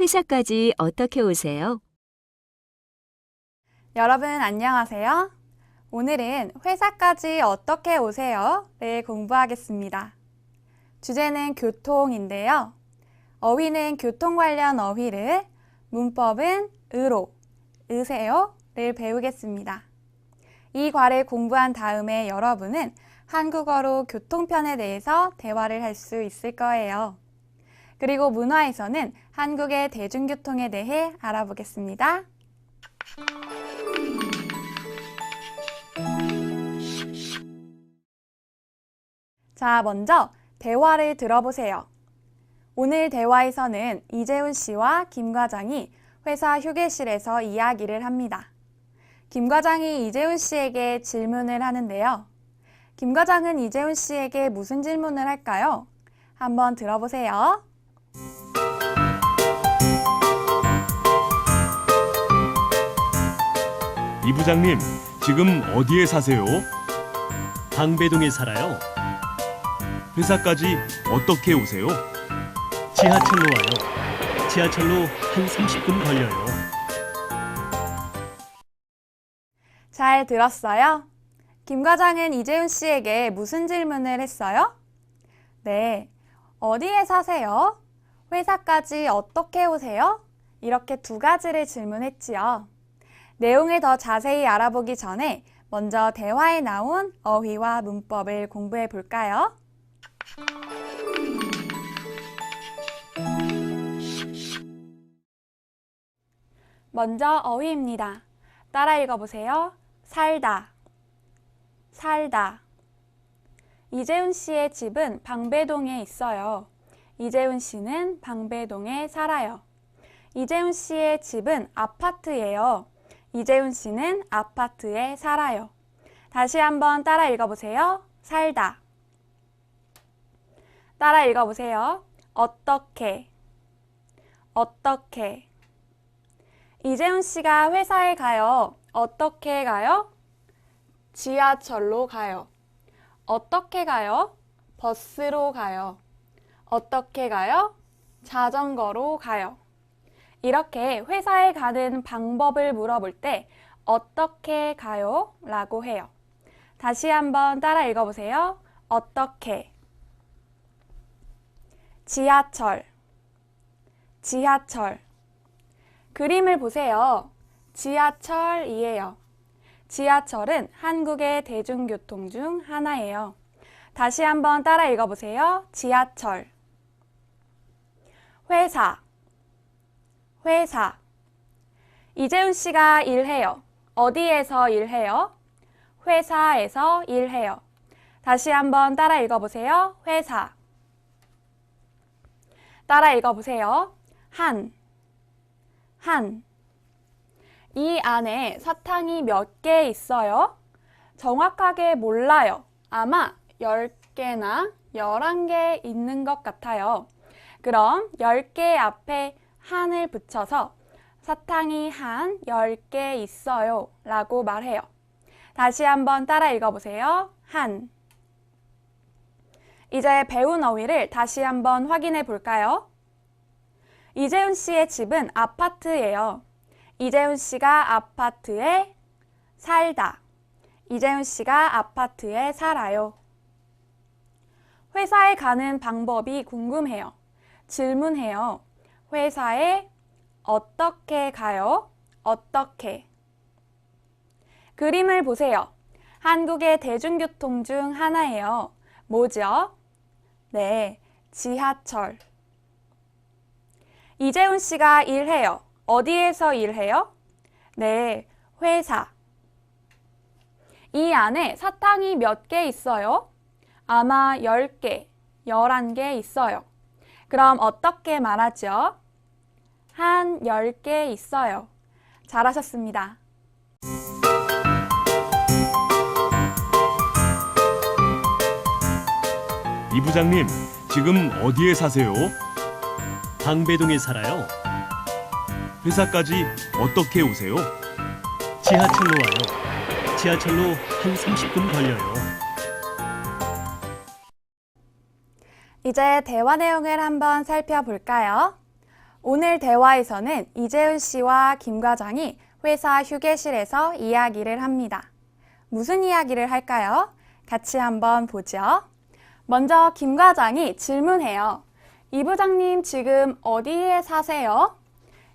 회사까지 어떻게 오세요? 여러분 안녕하세요. 오늘은 회사까지 어떻게 오세요?를 공부하겠습니다. 주제는 교통인데요. 어휘는 교통 관련 어휘를, 문법은 으로, 으세요를 배우겠습니다. 이 과를 공부한 다음에 여러분은 한국어로 교통편에 대해서 대화를 할 수 있을 거예요. 그리고 문화에서는 한국의 대중교통에 대해 알아보겠습니다. 자, 먼저 대화를 들어보세요. 오늘 대화에서는 이재훈 씨와 김 과장이 회사 휴게실에서 이야기를 합니다. 김 과장이 이재훈 씨에게 질문을 하는데요. 김 과장은 이재훈 씨에게 무슨 질문을 할까요? 한번 들어보세요. 이 부장님, 지금 어디에 사세요? 방배동에 살아요. 회사까지 어떻게 오세요? 지하철로 와요. 지하철로 한 30분 걸려요. 잘 들었어요? 김 과장은 이재훈 씨에게 무슨 질문을 했어요? 네, 어디에 사세요? 회사까지 어떻게 오세요? 이렇게 두 가지를 질문했지요. 내용을 더 자세히 알아보기 전에 먼저 대화에 나온 어휘와 문법을 공부해 볼까요? 먼저 어휘입니다. 따라 읽어보세요. 살다, 살다. 이재훈 씨의 집은 방배동에 있어요. 이재훈 씨는 방배동에 살아요. 이재훈 씨의 집은 아파트예요. 이재훈 씨는 아파트에 살아요. 다시 한번 따라 읽어보세요. 살다. 따라 읽어보세요. 어떻게, 어떻게. 이재훈 씨가 회사에 가요. 어떻게 가요? 지하철로 가요. 어떻게 가요? 버스로 가요. 어떻게 가요? 자전거로 가요. 이렇게 회사에 가는 방법을 물어볼 때 어떻게 가요? 라고 해요. 다시 한번 따라 읽어보세요. 어떻게. 지하철, 지하철. 그림을 보세요. 지하철이에요. 지하철은 한국의 대중교통 중 하나예요. 다시 한번 따라 읽어보세요. 지하철. 회사, 회사. 이재훈 씨가 일해요. 어디에서 일해요? 회사에서 일해요. 다시 한번 따라 읽어보세요. 회사. 따라 읽어보세요. 한, 한. 이 안에 사탕이 몇 개 있어요? 정확하게 몰라요. 아마 10개나 11개 있는 것 같아요. 그럼 10개 앞에 한을 붙여서 사탕이 한 10개 있어요 라고 말해요. 다시 한번 따라 읽어보세요. 한. 이제 배운 어휘를 다시 한번 확인해 볼까요? 이재훈 씨의 집은 아파트예요. 이재훈 씨가 아파트에 살다. 이재훈 씨가 아파트에 살아요. 회사에 가는 방법이 궁금해요. 질문해요. 회사에 어떻게 가요? 어떻게? 그림을 보세요. 한국의 대중교통 중 하나예요. 뭐죠? 네, 지하철. 이재훈 씨가 일해요. 어디에서 일해요? 네, 회사. 이 안에 사탕이 몇 개 있어요? 아마 10개, 11개 있어요. 그럼 어떻게 말하죠? 한 10개 있어요. 잘하셨습니다. 이 부장님, 지금 어디에 사세요? 방배동에 살아요. 회사까지 어떻게 오세요? 지하철로 와요. 지하철로 한 30분 걸려요. 이제 대화 내용을 한번 살펴볼까요? 오늘 대화에서는 이재훈 씨와 김 과장이 회사 휴게실에서 이야기를 합니다. 무슨 이야기를 할까요? 같이 한번 보죠. 먼저 김 과장이 질문해요. 이 부장님 지금 어디에 사세요?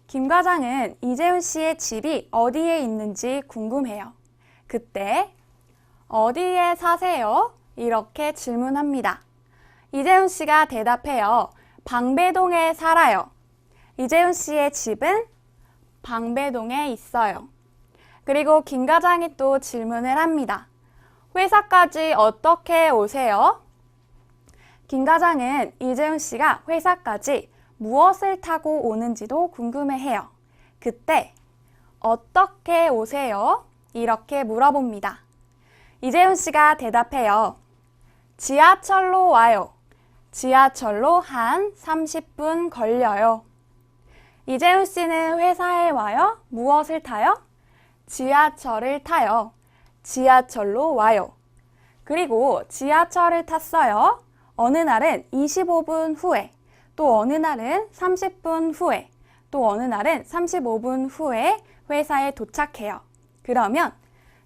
김 과장은 이재훈 씨의 집이 어디에 있는지 궁금해요. 그때 어디에 사세요? 이렇게 질문합니다. 이재훈 씨가 대답해요. 방배동에 살아요. 이재훈 씨의 집은 방배동에 있어요. 그리고 김 과장이 또 질문을 합니다. 회사까지 어떻게 오세요? 김 과장은 이재훈 씨가 회사까지 무엇을 타고 오는지도 궁금해해요. 그때 어떻게 오세요? 이렇게 물어봅니다. 이재훈 씨가 대답해요. 지하철로 와요. 지하철로 한 30분 걸려요. 이재훈 씨는 회사에 와요? 무엇을 타요? 지하철을 타요. 지하철로 와요. 그리고 지하철을 탔어요. 어느 날은 25분 후에, 또 어느 날은 30분 후에, 또 어느 날은 35분 후에 회사에 도착해요. 그러면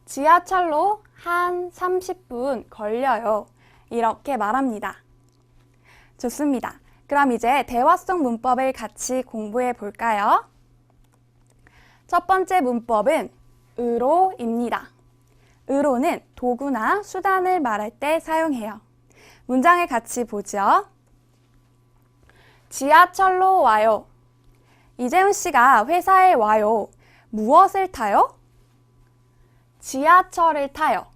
지하철로 한 30분 걸려요. 이렇게 말합니다. 좋습니다. 그럼 이제 대화 속 문법을 같이 공부해 볼까요? 첫 번째 문법은 으로입니다. 으로는 도구나 수단을 말할 때 사용해요. 문장을 같이 보죠. 지하철로 와요. 이재훈 씨가 회사에 와요. 무엇을 타요? 지하철을 타요.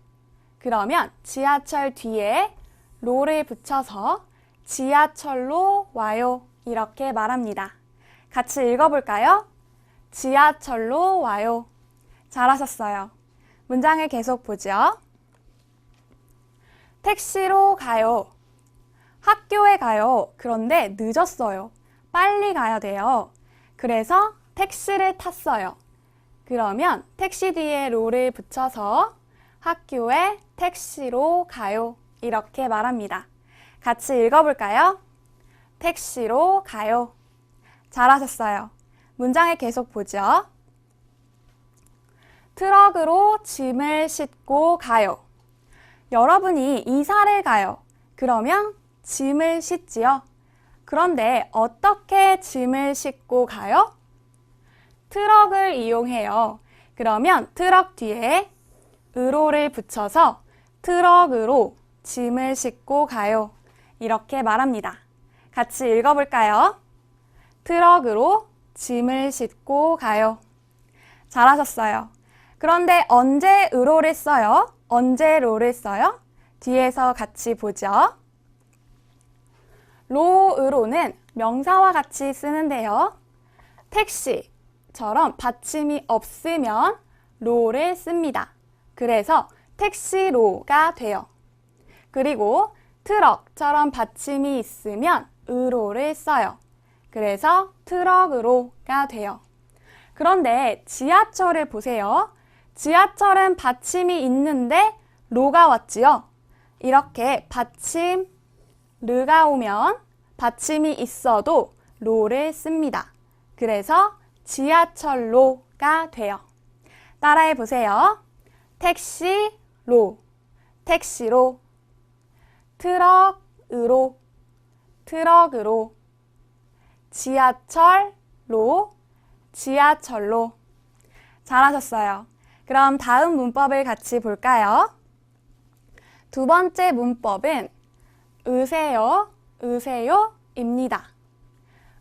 그러면 지하철 뒤에 로를 붙여서 지하철로 와요. 이렇게 말합니다. 같이 읽어볼까요? 지하철로 와요. 잘하셨어요. 문장을 계속 보죠. 택시로 가요. 학교에 가요. 그런데 늦었어요. 빨리 가야 돼요. 그래서 택시를 탔어요. 그러면 택시 뒤에 로를 붙여서 학교에 택시로 가요. 이렇게 말합니다. 같이 읽어볼까요? 택시로 가요. 잘하셨어요. 문장을 계속 보죠. 트럭으로 짐을 싣고 가요. 여러분이 이사를 가요. 그러면 짐을 싣지요. 그런데 어떻게 짐을 싣고 가요? 트럭을 이용해요. 그러면 트럭 뒤에 으로를 붙여서 트럭으로 짐을 싣고 가요. 이렇게 말합니다. 같이 읽어볼까요? 트럭으로 짐을 싣고 가요. 잘하셨어요. 그런데 언제 으로를 써요? 언제 로를 써요? 뒤에서 같이 보죠. 로으로는 명사와 같이 쓰는데요. 택시처럼 받침이 없으면 로를 씁니다. 그래서 택시로가 돼요. 그리고 트럭처럼 받침이 있으면 으로를 써요. 그래서 트럭으로가 돼요. 그런데 지하철을 보세요. 지하철은 받침이 있는데 로가 왔지요. 이렇게 받침 르가 오면 받침이 있어도 로를 씁니다. 그래서 지하철로가 돼요. 따라해 보세요. 택시로, 택시로, 트럭으로, 트럭으로, 지하철로, 지하철로. 잘하셨어요. 그럼 다음 문법을 같이 볼까요? 두 번째 문법은 으세요, 으세요입니다.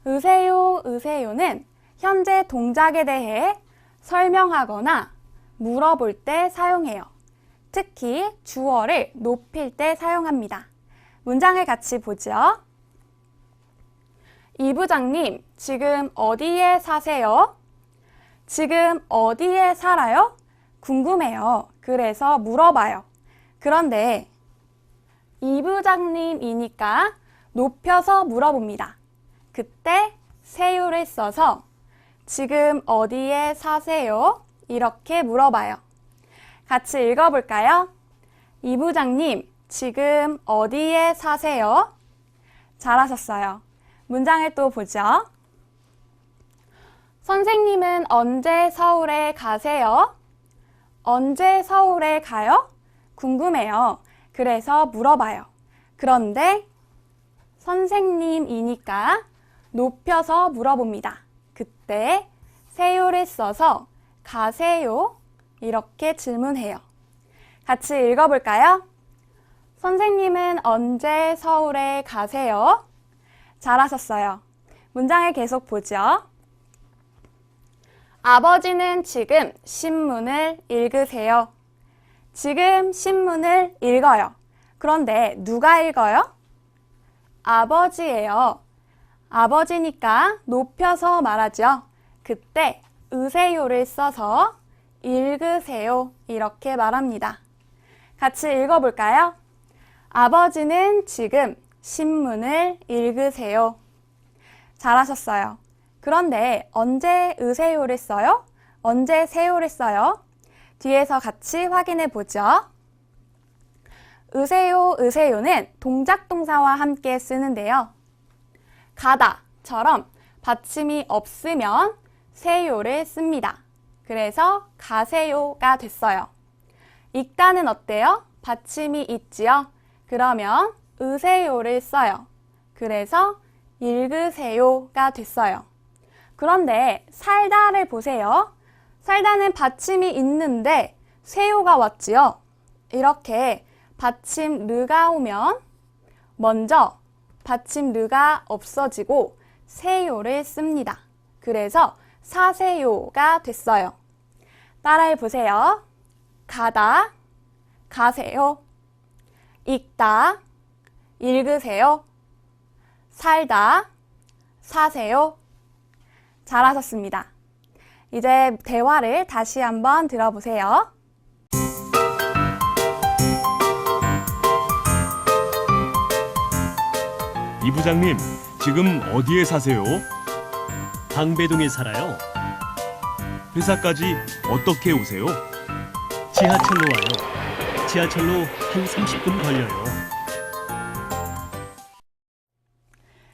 으세요, 으세요는 현재 동작에 대해 설명하거나 물어볼 때 사용해요. 특히 주어를 높일 때 사용합니다. 문장을 같이 보죠. 이 부장님, 지금 어디에 사세요? 지금 어디에 살아요? 궁금해요. 그래서 물어봐요. 그런데 이 부장님이니까 높여서 물어봅니다. 그때 세요를 써서 지금 어디에 사세요? 이렇게 물어봐요. 같이 읽어볼까요? 이 부장님, 지금 어디에 사세요? 잘하셨어요. 문장을 또 보죠. 선생님은 언제 서울에 가세요? 언제 서울에 가요? 궁금해요. 그래서 물어봐요. 그런데 선생님이니까 높여서 물어봅니다. 그때 세요를 써서 가세요? 이렇게 질문해요. 같이 읽어볼까요? 선생님은 언제 서울에 가세요? 잘하셨어요. 문장을 계속 보죠. 아버지는 지금 신문을 읽으세요. 지금 신문을 읽어요. 그런데 누가 읽어요? 아버지예요. 아버지니까 높여서 말하죠. 그때 으세요를 써서 읽으세요. 이렇게 말합니다. 같이 읽어볼까요? 아버지는 지금 신문을 읽으세요. 잘하셨어요. 그런데 언제 으세요를 써요? 언제 세요를 써요? 뒤에서 같이 확인해 보죠. 으세요, 으세요는 동작 동사와 함께 쓰는데요. 가다처럼 받침이 없으면 세요를 씁니다. 그래서 가세요가 됐어요. 읽다는 어때요? 받침이 있지요? 그러면 으세요를 써요. 그래서 읽으세요가 됐어요. 그런데 살다를 보세요. 살다는 받침이 있는데 세요가 왔지요. 이렇게 받침 르가 오면 먼저 받침 르가 없어지고 세요를 씁니다. 그래서 사세요가 됐어요. 따라해 보세요. 가다, 가세요. 읽다, 읽으세요. 살다, 사세요. 잘하셨습니다. 이제 대화를 다시 한번 들어보세요. 이 부장님, 지금 어디에 사세요? 방배동에 살아요. 회사까지 어떻게 오세요? 지하철로 와요. 지하철로 한 30분 걸려요.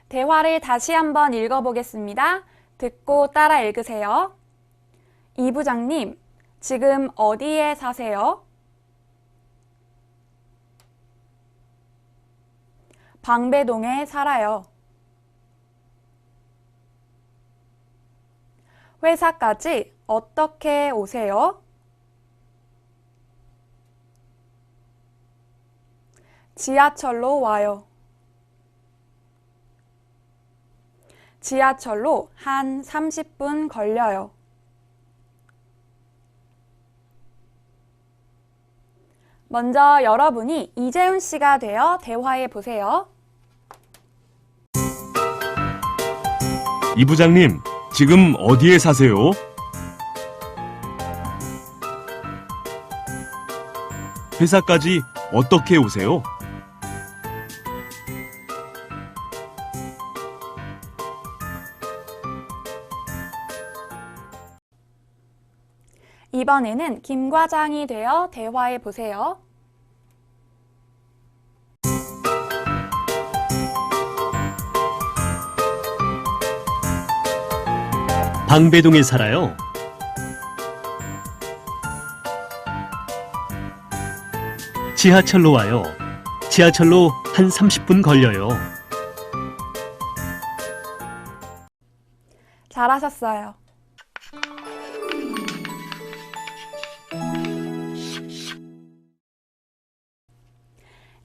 대화를 다시 한번 읽어보겠습니다. 듣고 따라 읽으세요. 이 부장님, 지금 어디에 사세요? 방배동에 살아요. 회사까지 어떻게 오세요? 지하철로 와요. 지하철로 한 30분 걸려요. 먼저 여러분이 이재훈 씨가 되어 대화해 보세요. 이 부장님, 지금 어디에 사세요? 회사까지 어떻게 오세요? 이번에는 김 과장이 되어 대화해 보세요. 방배동에 살아요. 지하철로 와요. 지하철로 한 30분 걸려요. 잘하셨어요.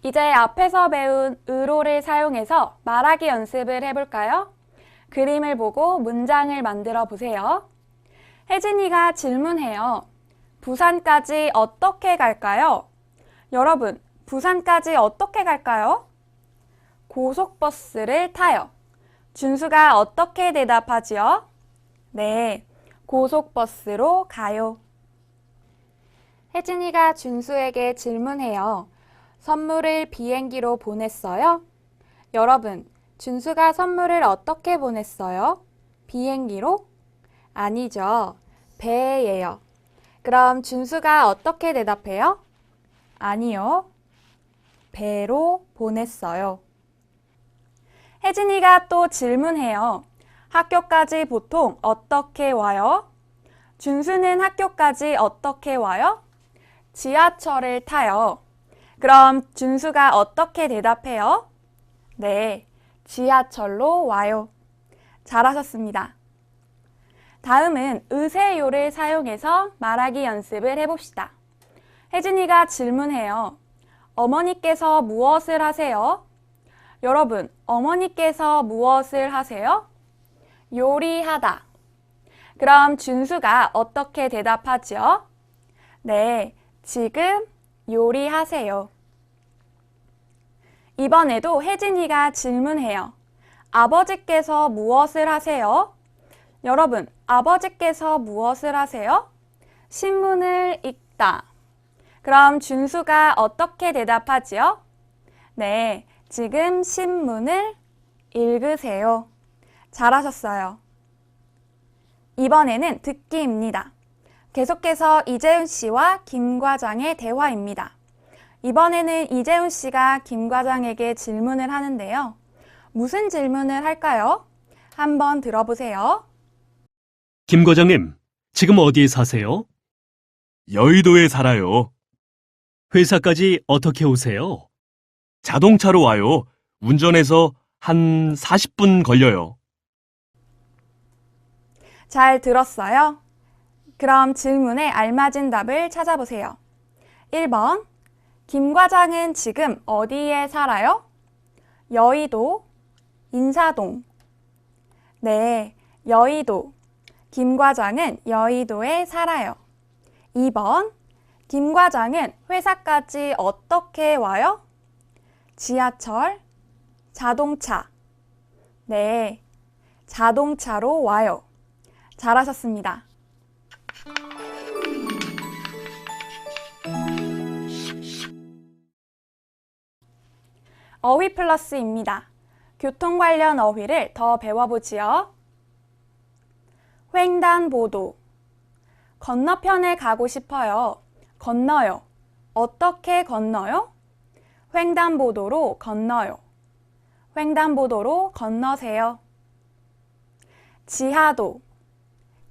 이제 앞에서 배운 으로를 사용해서 말하기 연습을 해볼까요? 그림을 보고 문장을 만들어 보세요. 혜진이가 질문해요. 부산까지 어떻게 갈까요? 여러분, 부산까지 어떻게 갈까요? 고속버스를 타요. 준수가 어떻게 대답하지요? 네, 고속버스로 가요. 혜진이가 준수에게 질문해요. 선물을 비행기로 보냈어요? 여러분, 준수가 선물을 어떻게 보냈어요? 비행기로? 아니죠. 배예요. 그럼 준수가 어떻게 대답해요? 아니요. 배로 보냈어요. 혜진이가 또 질문해요. 학교까지 보통 어떻게 와요? 준수는 학교까지 어떻게 와요? 지하철을 타요. 그럼 준수가 어떻게 대답해요? 네, 지하철로 와요. 잘하셨습니다. 다음은 으세요를 사용해서 말하기 연습을 해봅시다. 혜진이가 질문해요. 어머니께서 무엇을 하세요? 여러분, 어머니께서 무엇을 하세요? 요리하다. 그럼 준수가 어떻게 대답하죠? 네, 지금 요리하세요. 이번에도 혜진이가 질문해요. 아버지께서 무엇을 하세요? 여러분, 아버지께서 무엇을 하세요? 신문을 읽다. 그럼 준수가 어떻게 대답하지요? 네, 지금 신문을 읽으세요. 잘하셨어요. 이번에는 듣기입니다. 계속해서 이재훈 씨와 김 과장의 대화입니다. 이번에는 이재훈 씨가 김 과장에게 질문을 하는데요. 무슨 질문을 할까요? 한번 들어보세요. 김 과장님, 지금 어디에 사세요? 여의도에 살아요. 회사까지 어떻게 오세요? 자동차로 와요. 운전해서 한 40분 걸려요. 잘 들었어요? 그럼 질문에 알맞은 답을 찾아보세요. 1번, 김 과장은 지금 어디에 살아요? 여의도, 인사동. 네, 여의도. 김 과장은 여의도에 살아요. 2번, 김 과장은 회사까지 어떻게 와요? 지하철, 자동차. 네, 자동차로 와요. 잘하셨습니다. 어휘 플러스입니다. 교통 관련 어휘를 더 배워보지요. 횡단보도. 건너편에 가고 싶어요. 건너요. 어떻게 건너요? 횡단보도로 건너요. 횡단보도로 건너세요. 지하도.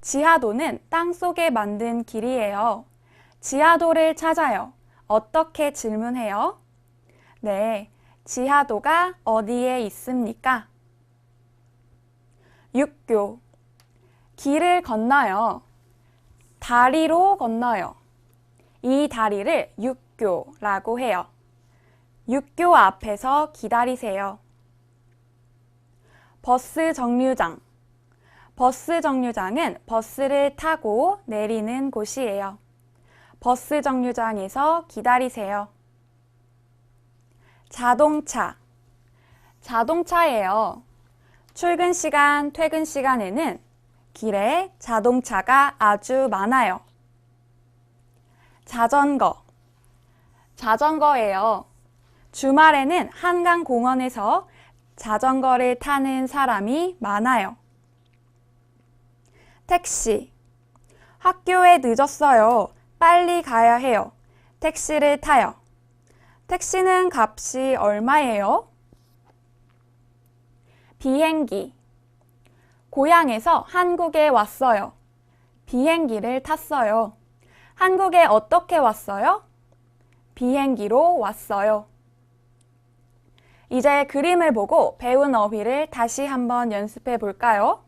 지하도는 땅속에 만든 길이에요. 지하도를 찾아요. 어떻게 질문해요? 네, 지하도가 어디에 있습니까? 육교. 길을 건너요. 다리로 건너요. 이 다리를 육교라고 해요. 육교 앞에서 기다리세요. 버스 정류장. 버스 정류장은 버스를 타고 내리는 곳이에요. 버스 정류장에서 기다리세요. 자동차. 자동차예요. 출근 시간, 퇴근 시간에는 길에 자동차가 아주 많아요. 자전거. 자전거예요. 주말에는 한강공원에서 자전거를 타는 사람이 많아요. 택시. 학교에 늦었어요. 빨리 가야 해요. 택시를 타요. 택시는 값이 얼마예요? 비행기. 고향에서 한국에 왔어요. 비행기를 탔어요. 한국에 어떻게 왔어요? 비행기로 왔어요. 이제 그림을 보고 배운 어휘를 다시 한번 연습해 볼까요?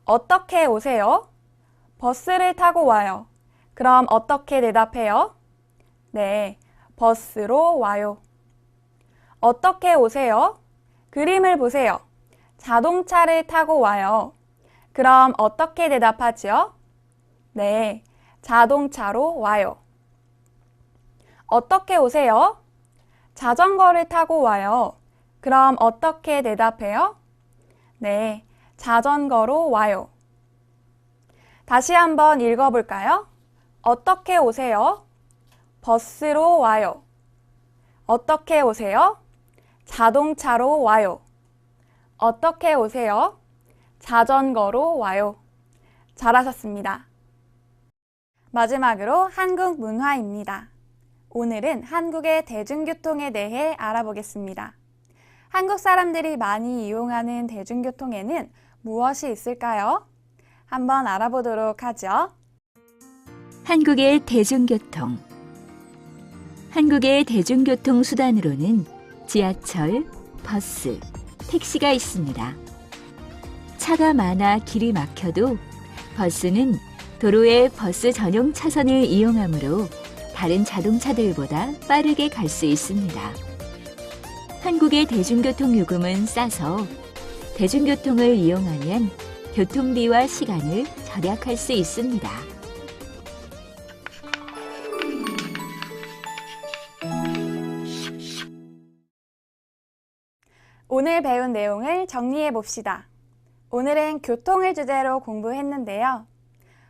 어떻게 오세요? 버스를 타고 와요. 그럼 어떻게 대답해요? 네, 버스로 와요. 어떻게 오세요? 그림을 보세요. 자동차를 타고 와요. 그럼 어떻게 대답하지요? 네, 자동차로 와요. 어떻게 오세요? 자전거를 타고 와요. 그럼 어떻게 대답해요? 네, 자전거로 와요. 다시 한번 읽어볼까요? 어떻게 오세요? 버스로 와요. 어떻게 오세요? 자동차로 와요. 어떻게 오세요? 자전거로 와요. 잘하셨습니다. 마지막으로 한국 문화입니다. 오늘은 한국의 대중교통에 대해 알아보겠습니다. 한국 사람들이 많이 이용하는 대중교통에는 무엇이 있을까요? 한번 알아보도록 하죠. 한국의 대중교통. 한국의 대중교통 수단으로는 지하철, 버스, 택시가 있습니다. 차가 많아 길이 막혀도 버스는 도로의 버스 전용 차선을 이용하므로 다른 자동차들보다 빠르게 갈 수 있습니다. 한국의 대중교통 요금은 싸서 대중교통을 이용하면 교통비와 시간을 절약할 수 있습니다. 오늘 배운 내용을 정리해 봅시다. 오늘은 교통을 주제로 공부했는데요.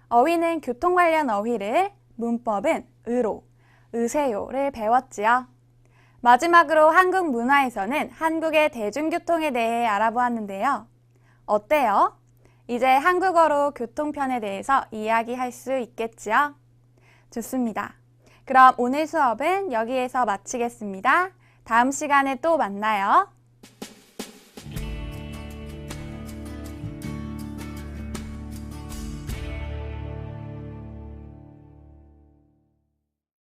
어휘는 교통 관련 어휘를, 문법은 의로, 의세요를 배웠지요. 마지막으로 한국 문화에서는 한국의 대중교통에 대해 알아보았는데요. 어때요? 이제 한국어로 교통편에 대해서 이야기할 수 있겠지요? 좋습니다. 그럼 오늘 수업은 여기에서 마치겠습니다. 다음 시간에 또 만나요.